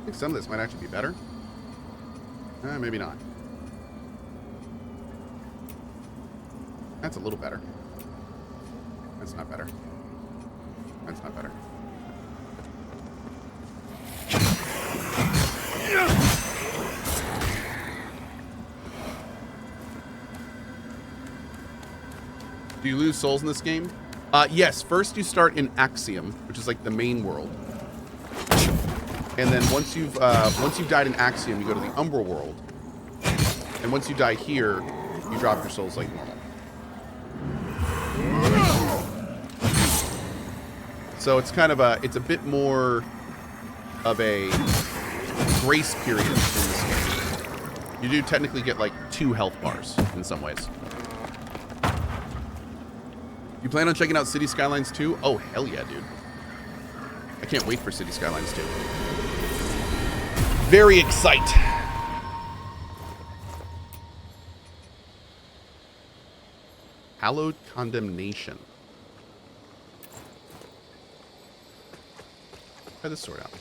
think some of this might actually be better. Maybe not. That's a little better. That's not better. That's not better. Do you lose souls in this game? Yes. First you start in Axiom, which is like the main world. And then once you've died in Axiom, you go to the Umbral world. And once you die here, you drop your souls like normal. So it's kind of it's a bit more of a grace period in this game. You do technically get like 2 health bars in some ways. You plan on checking out City Skylines 2? Oh, hell yeah, dude. I can't wait for City Skylines 2. Very excited. Hallowed Condemnation. Try this sword out.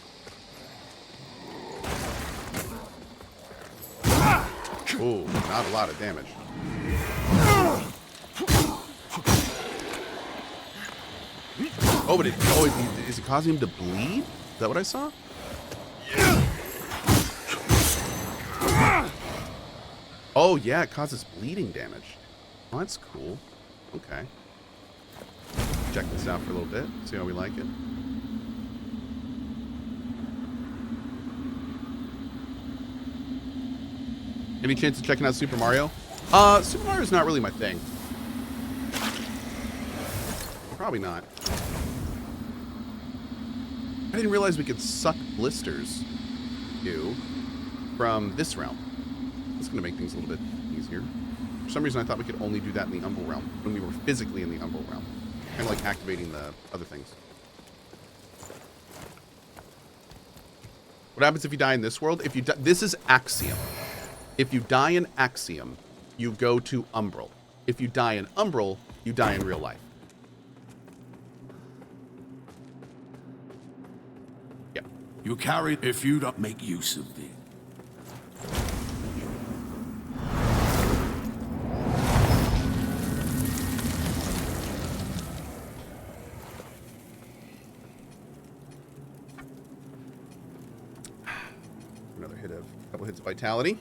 Ooh, not a lot of damage. Oh, but is it causing him to bleed? Is that what I saw? Oh, yeah, it causes bleeding damage. Oh, that's cool. Okay. Check this out for a little bit. See how we like it. Any chance of checking out Super Mario? Super Mario's not really my thing. Probably not. I didn't realize we could suck blisters, from this realm. That's going to make things a little bit easier. For some reason, I thought we could only do that in the Umbral realm when we were physically in the Umbral realm. Kind of like activating the other things. What happens if you die in this world? If you this is Axiom. If you die in Axiom, you go to Umbral. If you die in Umbral, you die in real life. Yeah. You carry if you don't make use of it. Another couple hits of vitality.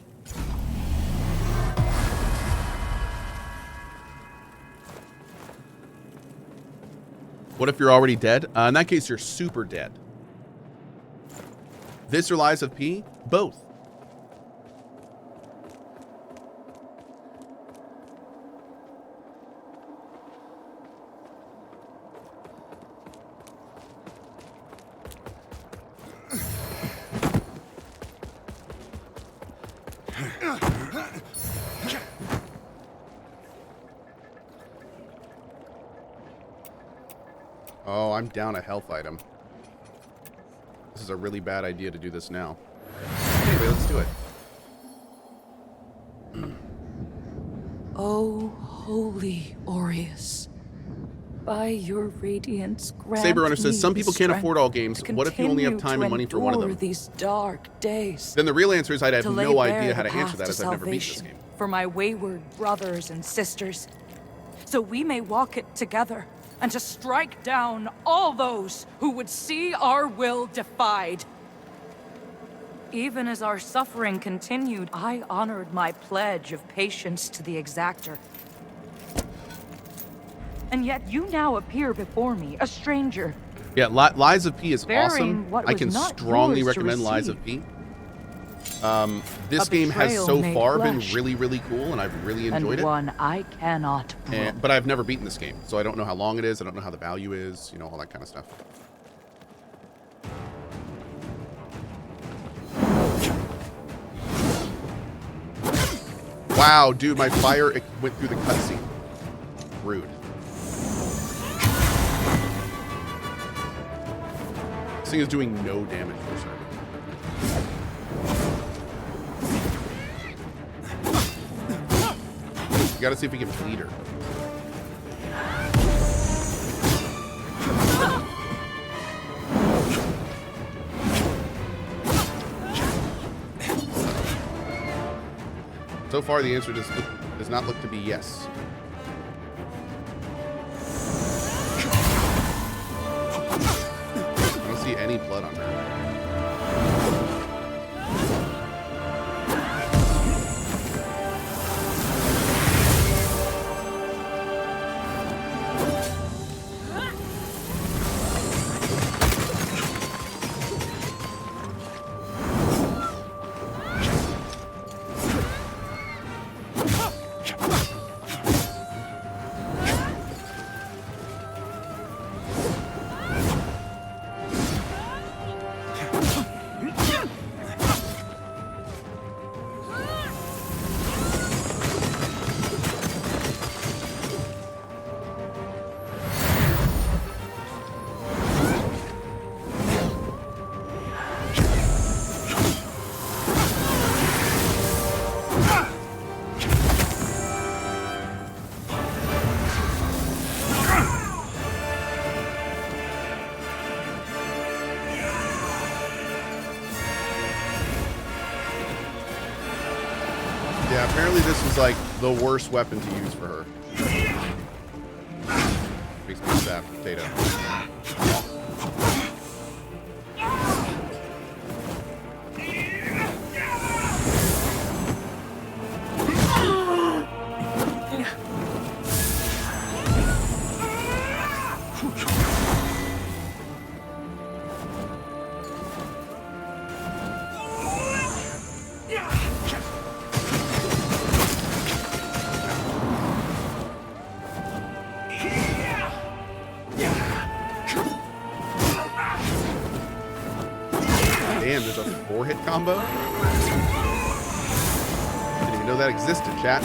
What if you're already dead? In that case, you're super dead. This or Lies of P? Both. Oh, I'm down a health item. This is a really bad idea to do this now. Anyway, let's do it. Oh, holy Aureus, by your radiance, grant Saber Runner says, me some people the can't strength afford all games. to What if you only have continue time and money for one of endure them? These dark days. Then the real answer is I'd have To lay no bare idea how the to answer path that to as I've never beaten this salvation game. for my wayward brothers and sisters, so we may walk it together and to strike down all those who would see our will defied. Even as our suffering continued, I honored my pledge of patience to the exactor. And yet you now appear before me, a stranger. Yeah, Lies of P is Bearing awesome. what I was can not strongly yours to recommend Lies of receive. P. This game has betrayal so made far been flesh. really, really cool, and I've really enjoyed And it. one I cannot brook. But I've never beaten this game, so I don't know how long it is. I don't know how the value is, all that kind of stuff. Wow, dude, my fire went through the cutscene. Rude. This thing is doing no damage for some reason. You gotta see if we can bleed her. So far, the answer does not look to be yes. I don't see any blood on her. Yeah, apparently this was like the worst weapon to use for her. Makes me sad, potato. Damn, there's a 4-hit combo? Didn't even know that existed, chat.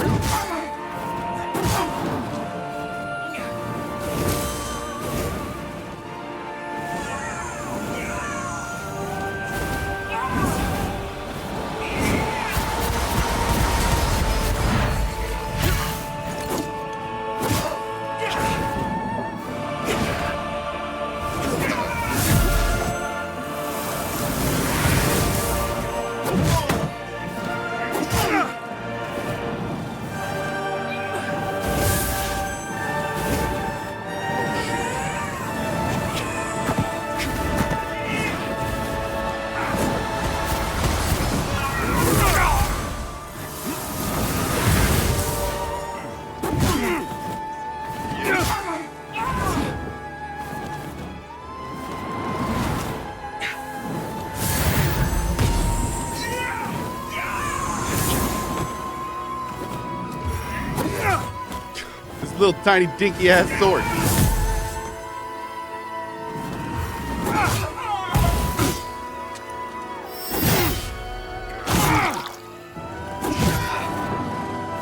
Little tiny dinky ass sword.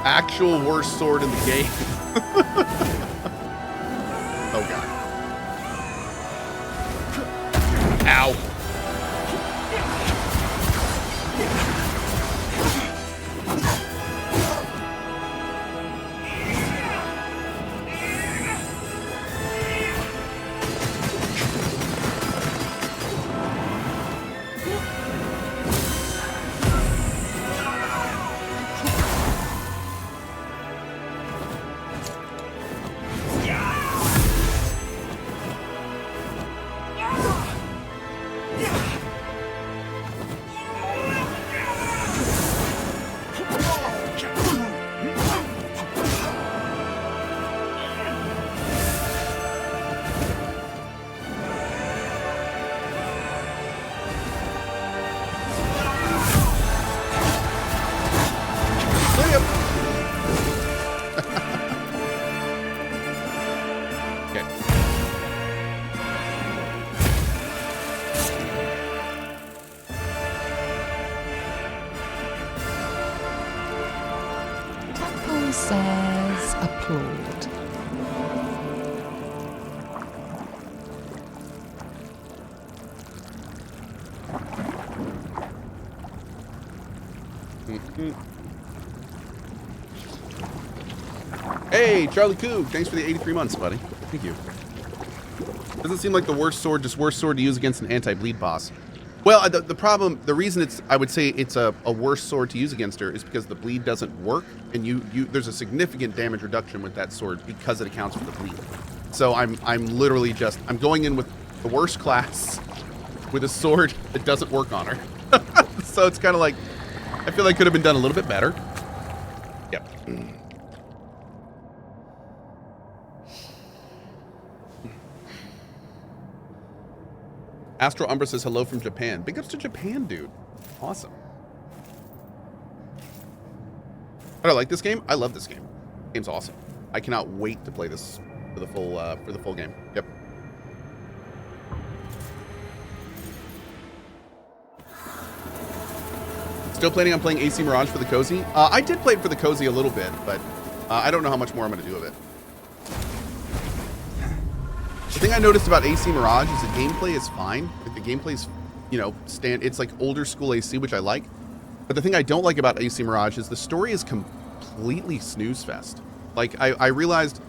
Actual worst sword in the game. Oh god. Ow. Says applaud. Hey, Charlie Coog, thanks for the 83 months, buddy. Thank you. Doesn't seem like the worst sword, just worst sword to use against an anti-bleed boss. Well, the problem, the reason I would say it's a worse sword to use against her is because the bleed doesn't work, and there's a significant damage reduction with that sword because it accounts for the bleed. So I'm literally I'm going in with the worst class with a sword that doesn't work on her. So it's kind of like, I feel like could have been done a little bit better. Yep. Astro Umbra says hello from Japan. Big ups to Japan, dude. Awesome. I like this game. I love this game. Game's awesome. I cannot wait to play this for the full game. Yep. Still planning on playing AC Mirage for the Cozy? I did play it for the Cozy a little bit, but I don't know how much more I'm going to do of it. The thing I noticed about AC Mirage is the gameplay is fine. Like the gameplay's, it's like older school AC, which I like. But the thing I don't like about AC Mirage is the story is completely snooze fest. Like I realized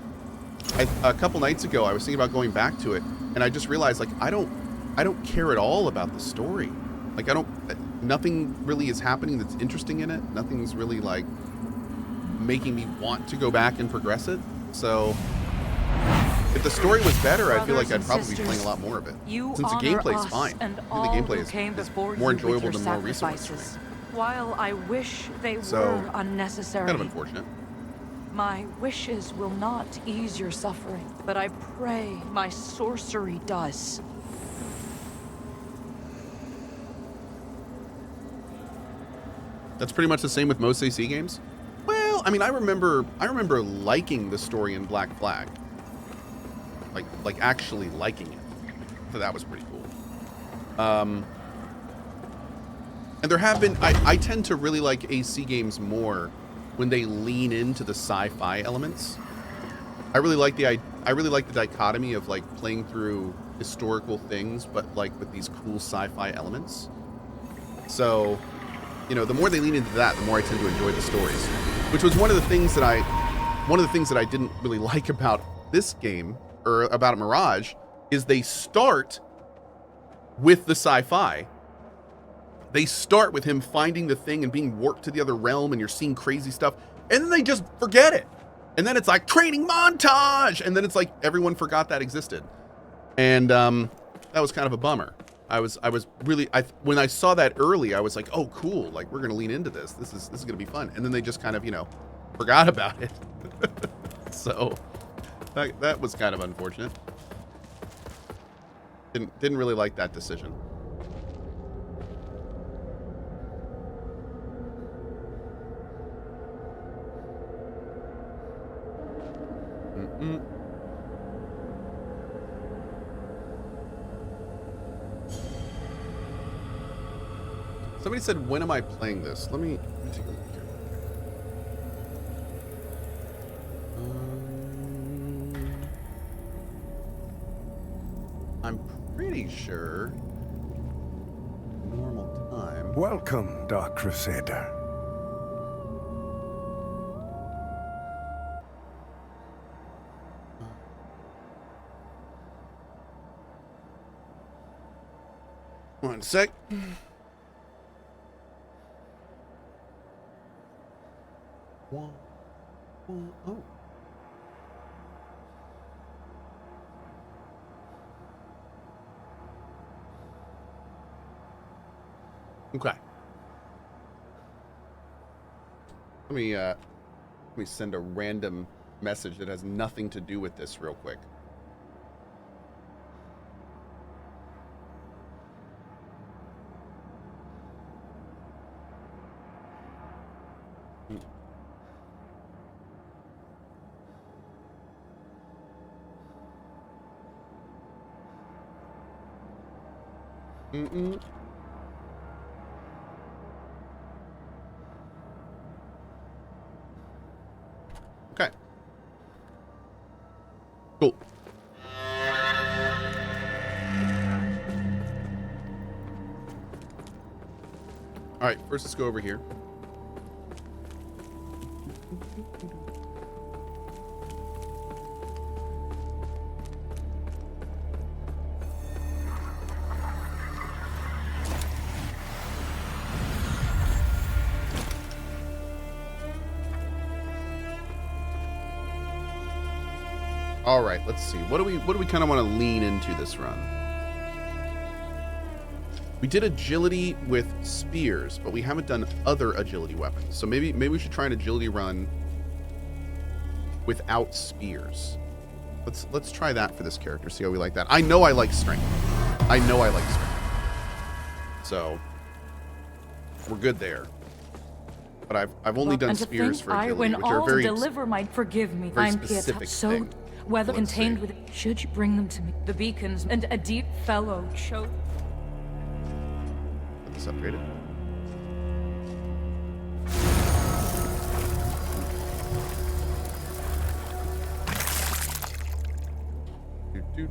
a couple nights ago, I was thinking about going back to it, and I just realized like I don't care at all about the story. Like nothing really is happening that's interesting in it. Nothing's really like making me want to go back and progress it. So if the story was better, I feel like I'd probably be playing a lot more of it. Since the gameplay's fine. I think the gameplay is more enjoyable than more recent ones for me. While I wish they were unnecessary. Kind of unfortunate. My wishes will not ease your suffering, but I pray my sorcery does. That's pretty much the same with most AC games. Well, I mean, I remember liking the story in Black Flag. Like actually liking it. So that was pretty cool. And there have been, I tend to really like AC games more when they lean into the sci-fi elements. I really like the dichotomy of like playing through historical things, but like with these cool sci-fi elements. So, the more they lean into that, the more I tend to enjoy the stories. Which was one of the things that I didn't really like about this game, or about Mirage, is they start with the sci-fi. They start with him finding the thing and being warped to the other realm, and you're seeing crazy stuff, and then they just forget it. And then it's like training montage, and then it's like everyone forgot that existed. And that was kind of a bummer. I was really, when I saw that early, I was like, oh cool, like we're gonna lean into this. This is gonna be fun. And then they just kind of, forgot about it. So that was kind of unfortunate. Didn't really like that decision. Somebody said, when am I playing this? Let me take a look here. I'm pretty sure normal time. Welcome, Dark Crusader. One sec. Oh. Okay. Let me send a random message that has nothing to do with this real quick. Okay. Cool. All right, first let's go over here. All right, let's see. What do we kind of want to lean into this run? We did agility with spears, but we haven't done other agility weapons. So maybe we should try an agility run without spears. Let's try that for this character. See how we like that. I know I like strength. So we're good there. But I've only done spears for agility, which are very deliver my forgive me. very I'm specific so thing. whether Let's contained see. with should you bring them to me? The beacons and a deep fellow show. Get this upgraded. Doot.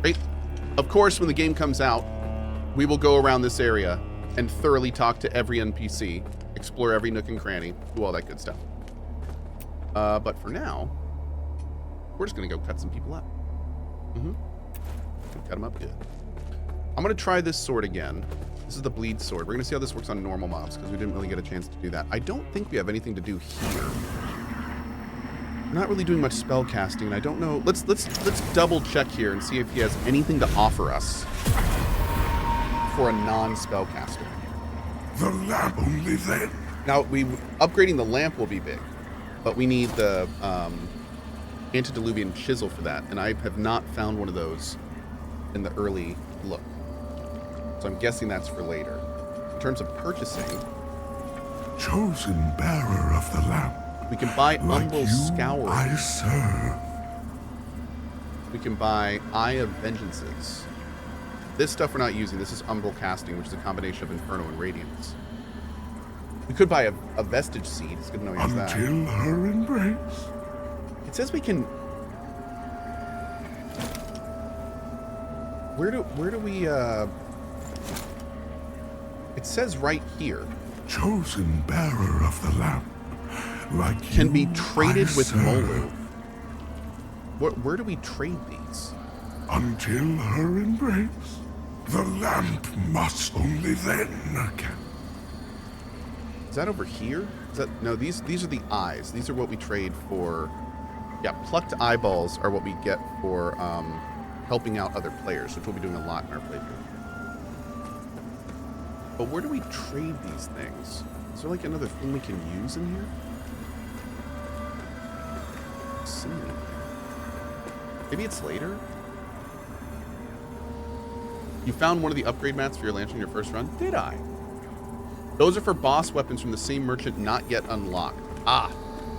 Great. Of course, when the game comes out, we will go around this area and thoroughly talk to every NPC, explore every nook and cranny, do all that good stuff. But for now, we're just gonna go cut some people up. Cut them up good. I'm gonna try this sword again. This is the bleed sword. We're gonna see how this works on normal mobs because we didn't really get a chance to do that. I don't think we have anything to do here. We're not really doing much spell casting, and I don't know. Let's double check here and see if he has anything to offer us for a non-spell caster. The lamp only then. Now, upgrading the lamp will be big, but we need the antediluvian chisel for that, and I have not found one of those in the early look. So I'm guessing that's for later. In terms of purchasing, Chosen bearer of the lamp. we can buy Like Umbral you, Scour. I serve. We can buy Eye of Vengeances. This stuff we're not using. This is Umbral Casting, which is a combination of Inferno and Radiance. We could buy a Vestige Seed. It's good to know he has that. Until her embrace. It says we can... Where do we, It says right here. Chosen bearer of the lamp. Like Can be you, traded I with serve. Molu. Where do we trade these? Until her embrace. The lamp must only then can. Is that over here? Is that no? These are the eyes. These are what we trade for. Yeah, plucked eyeballs are what we get for helping out other players, which we'll be doing a lot in our playthrough. But where do we trade these things? Is there like another thing we can use in here? Let's see. Maybe it's later. You found one of the upgrade mats for your lantern in your first run? Did I? Those are for boss weapons from the same merchant not yet unlocked. Ah,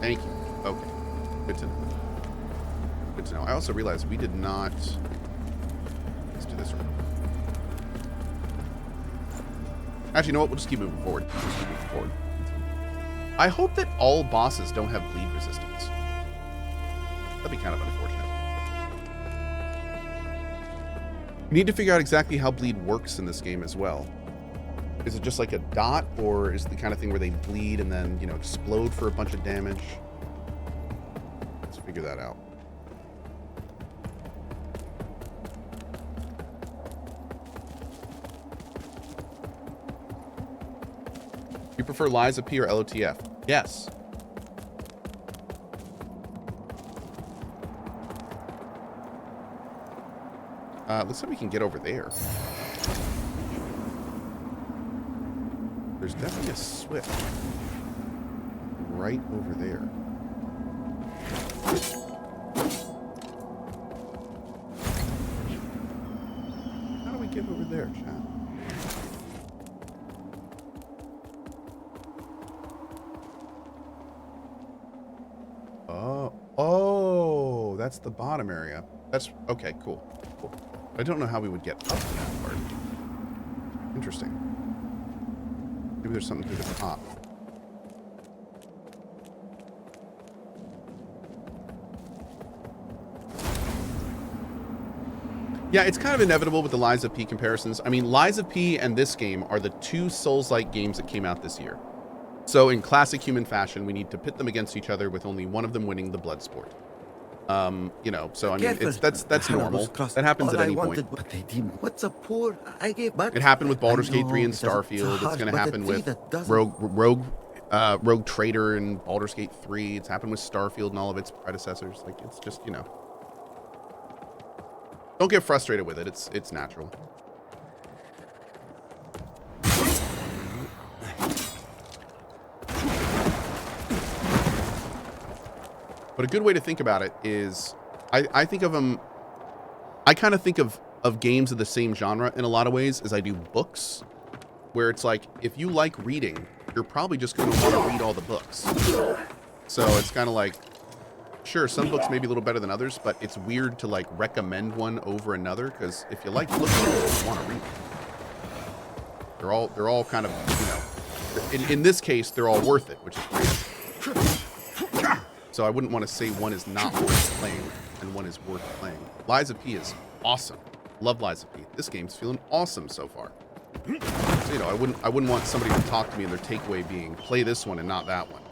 thank you. Okay, good to know. Good to know. I also realized we did not... Let's do this right. Actually, you know what? We'll just keep moving forward. Just keep moving forward. I hope that all bosses don't have bleed resistance. That'd be kind of unfortunate. We need to figure out exactly how bleed works in this game as well. Is it just like a dot, or is it the kind of thing where they bleed and then, you know, explode for a bunch of damage? Let's figure that out. You prefer Lies of P or LOTF? Yes. Looks like we can get over there. There's definitely a swift right over there. How do we get over there, chat? Oh, that's the bottom area. That's okay, cool. I don't know how we would get up to that part. Interesting. Maybe there's something through the top. Yeah, it's kind of inevitable with the Lies of P comparisons. I mean, Lies of P and this game are the two Souls-like games that came out this year. So in classic human fashion, we need to pit them against each other with only one of them winning the blood sport. You know, so I mean, that's normal. That happens at any point. It happened with Baldur's Gate 3 and Starfield. It's going to happen with Rogue Rogue Trader and Baldur's Gate 3. It's happened with Starfield and all of its predecessors. Like, it's just, you know. Don't get frustrated with it. It's natural. But a good way to think about it is, I think of them, I kind of think of games of the same genre in a lot of ways as I do books, where it's like, if you like reading, you're probably just going to want to read all the books. So it's kind of like, sure, some books may be a little better than others, but it's weird to like recommend one over another, because if you like looking at it, you want to read it. They're all kind of, you know, in this case, they're all worth it, which is great. So I wouldn't want to say one is not worth playing and one is worth playing. Lies of P is awesome. Love Lies of P. This game's feeling awesome so far. So, you know, I wouldn't want somebody to talk to me and their takeaway being play this one and not that one.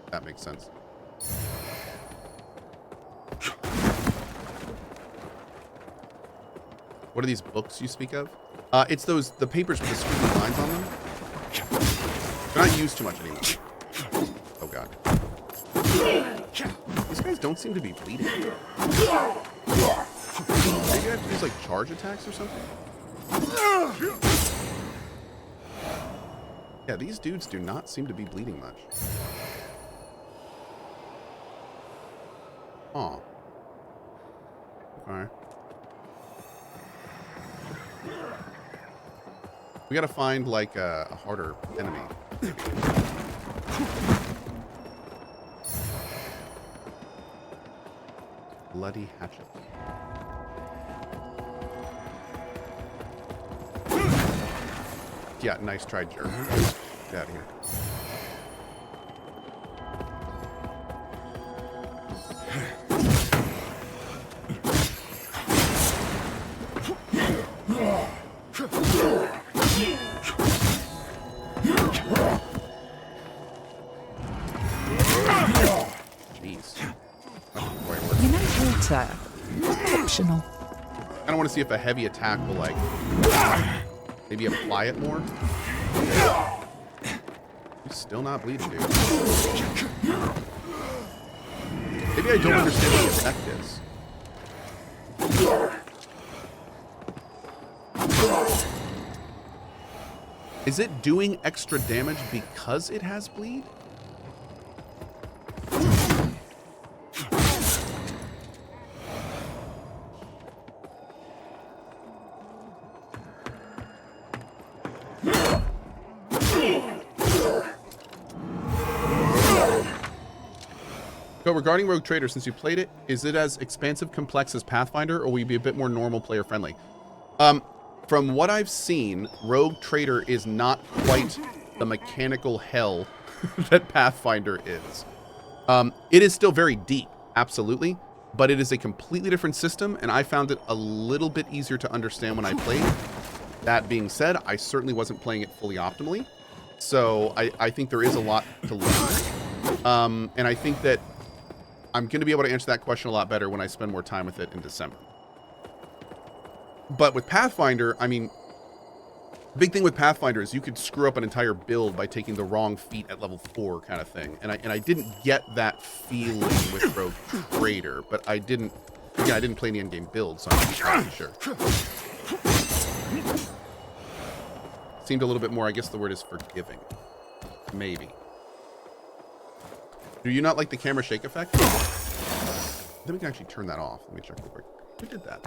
If that makes sense. What are these books you speak of? It's the papers with the squiggly lines on them. They're not used too much anymore. Oh god. These guys don't seem to be bleeding. Maybe I have to use like charge attacks or something? Yeah, these dudes do not seem to be bleeding much. Aw. Alright. We gotta find like a harder enemy. Bloody hatchet. Yeah, nice try, jerk. Get out of here. Jeez. You know, water. Optional. I don't want to see if a heavy attack will, like, maybe apply it more. He's still not bleeding, dude. Maybe I don't understand what the effect is. Is it doing extra damage because it has bleed? So regarding Rogue Trader, since you played it, is it as expansive complex as Pathfinder, or will you be a bit more normal player friendly? From what I've seen, Rogue Trader is not quite the mechanical hell that Pathfinder is. It is still very deep, absolutely, but it is a completely different system, and I found it a little bit easier to understand when I played. That being said, I certainly wasn't playing it fully optimally, so I think there is a lot to learn. And I think that I'm going to be able to answer that question a lot better when I spend more time with it in December. But with Pathfinder, I mean, the big thing with Pathfinder is you could screw up an entire build by taking the wrong feat at level 4 kind of thing. And I didn't get that feeling with Rogue Trader, but I didn't play any endgame build, so I'm not entirely sure. Seemed a little bit more, I guess the word is forgiving. Maybe. Do you not like the camera shake effect? Then we can actually turn that off. Let me check real quick. Who did that?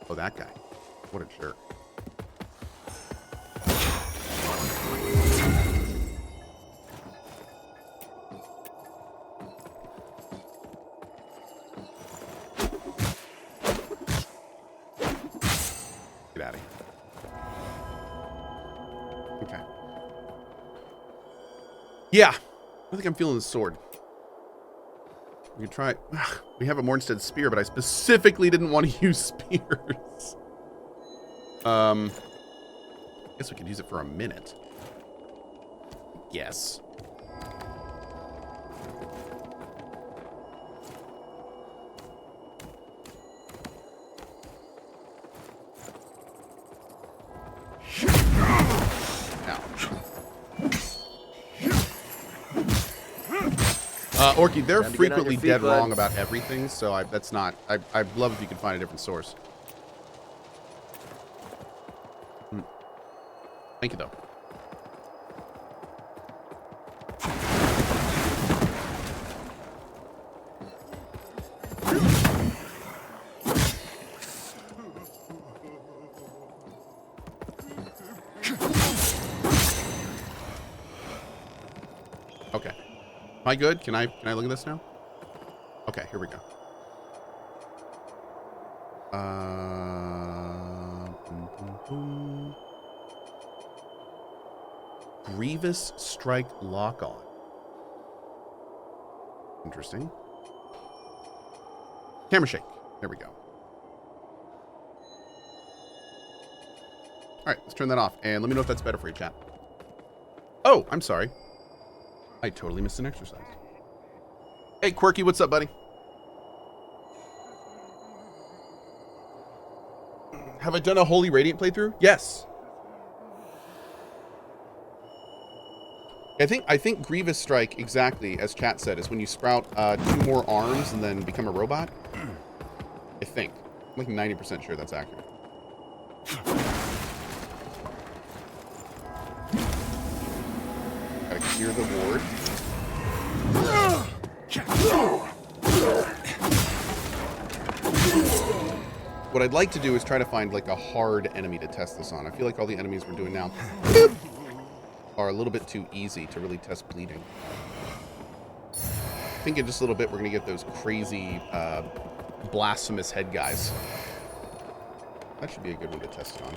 Oh, that guy. What a jerk. Get out of here. Okay. Yeah. I think I'm feeling the sword. We can try. We have a Mornstead spear, but I specifically didn't want to use spears. I guess we could use it for a minute. Yes. Ouch. Orky, they're Time to get on frequently your feet, dead bud. wrong about everything, so that's not... I'd love if you could find a different source. Thank you, though. Okay. Am I good? Can I look at this now? Okay, here we go. Boom, boom, boom. Grievous Strike Lock-On. Interesting. Camera shake. There we go. All right, let's turn that off. And let me know if that's better for you, chat. Oh, I'm sorry. I totally missed an exercise. Hey, Quirky, what's up, buddy? Have I done a Holy Radiant playthrough? Yes. I think Grievous Strike, exactly as chat said, is when you sprout 2 more arms and then become a robot. I think. I'm like 90% sure that's accurate. Gotta clear the ward. What I'd like to do is try to find like a hard enemy to test this on. I feel like all the enemies we're doing now are a little bit too easy to really test bleeding. I think in just a little bit we're going to get those crazy blasphemous head guys. That should be a good one to test it on.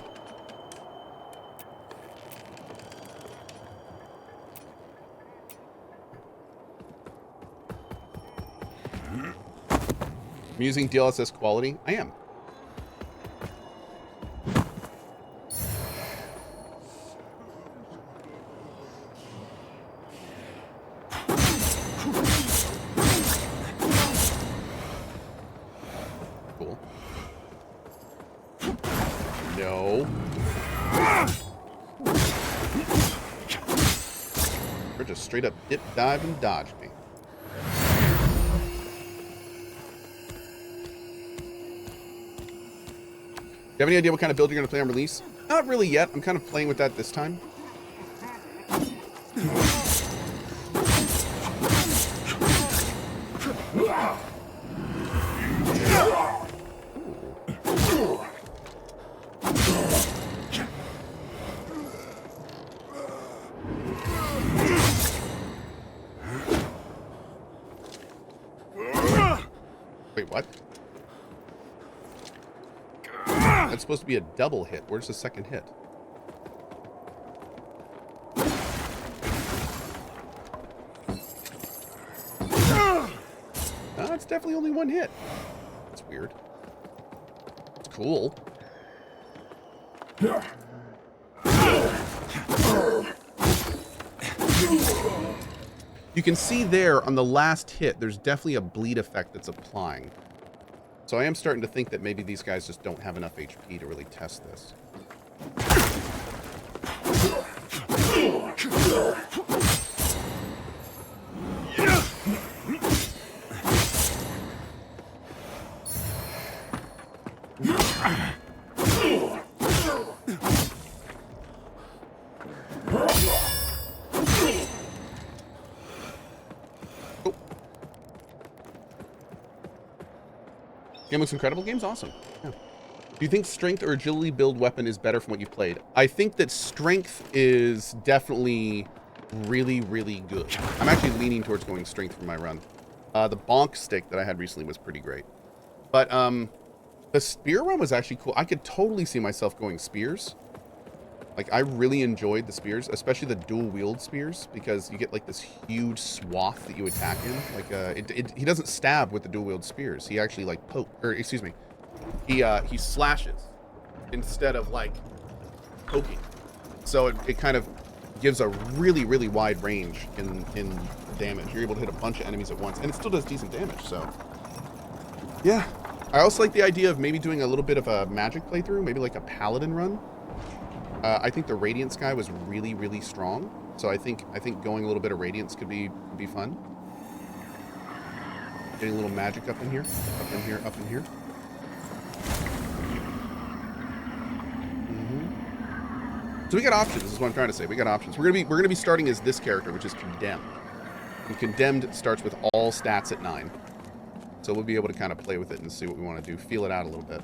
I'm using DLSS quality. I am. Cool. No. Or just straight up dip, dive, and dodge me. Do you have any idea what kind of build you're going to play on release? Not really yet. I'm kind of playing with that this time. Wait, what? That's supposed to be a double hit. Where's the second hit? It's definitely only one hit. That's weird. It's cool. You can see there on the last hit, there's definitely a bleed effect that's applying. So I am starting to think that maybe these guys just don't have enough HP to really test this. Game looks incredible. Game's awesome. Yeah. Do you think strength or agility build weapon is better from what you've played? I think that strength is definitely really, really good. I'm actually leaning towards going strength for my run. The bonk stick that I had recently was pretty great. But the spear run was actually cool. I could totally see myself going spears. Like, I really enjoyed the spears, especially the dual wield spears, because you get like this huge swath that you attack in. Like, he doesn't stab with the dual wield spears. He actually like he slashes instead of like poking. So it kind of gives a really, really wide range in damage. You're able to hit a bunch of enemies at once, and it still does decent damage. So yeah, I also like the idea of maybe doing a little bit of a magic playthrough, maybe like a paladin run. I think the Radiance guy was really, really strong. So I think going a little bit of Radiance could be fun. Getting a little magic up in here, up in here, up in here. So we got options. This is what I'm trying to say. We got options. We're gonna be starting as this character, which is Condemned. And Condemned starts with all stats at 9. So we'll be able to kind of play with it and see what we want to do. Feel it out a little bit.